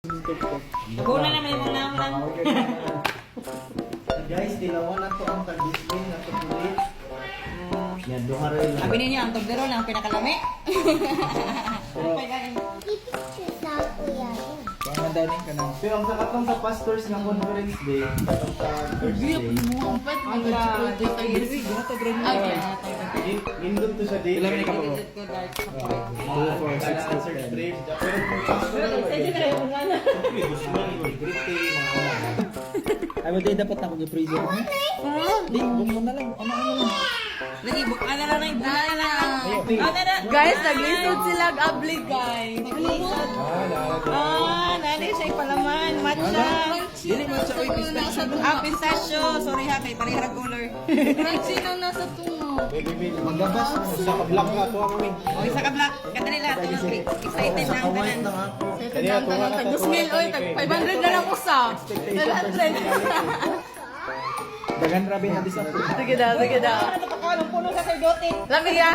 Buna na may muna lang. Guys, dilawan na to ang tag-display na to pulit. Yan, duha rin lang. Sabi ninyo, ang tobdero na ang pinakalami. Pero ang sakatong sa pastors ng conference day, katong sa Thursday, nindot to sa day. Ilan minute ka po? 2, 4, 6, answer straight. Pero kung pastor na Ay, mo dapat ako gi-freezer. Di, bumbo na lang. Ano lang. Lagi, buka na lang. Buka na lang. Ano na? Guys, naglisod sila abli, guys. Nanay siya palaman. Matcha. Dili mo sa oy pistachio. Pistachio. Sorry ha, kay parehara color. Sino nasa tungo? Magabas sa kablang ka to kami. O, isa ka black. Kada nila, excited na ang tanan. Kaya ito nga tag-2,000, oy, tag 500 na lang usa. Dagan rabi na di sa food. Sige daw, sige daw. Anong puno sa sayote? Lamig ya.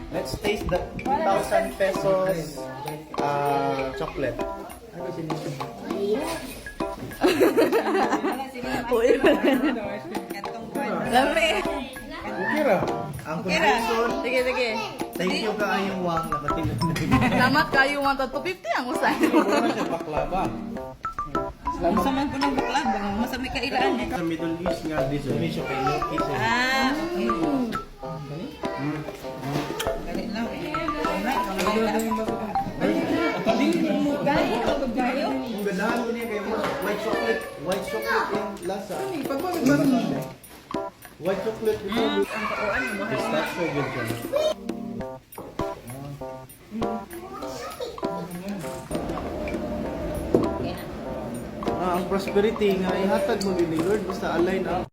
Let's taste the 2,000 pesos chocolate. Uy. Lamig. Okay ra. Ang conclusion, Sige, sige. thank you kaayong wang nakatinan. Salamat kayo 1,250 ang usa. Wala siya baklava. Masaman ko ng buklag. Masami kailaan eh. Sa Middle East nga, dito may siya kay Milky. Ah, okay. Galit lang eh. Alright, Ang ganahan ko niya kay white chocolate. White chocolate yung lasa. White chocolate yung pistachio good siya. Ang prosperity nga ihatag mo ni Lord basta align ang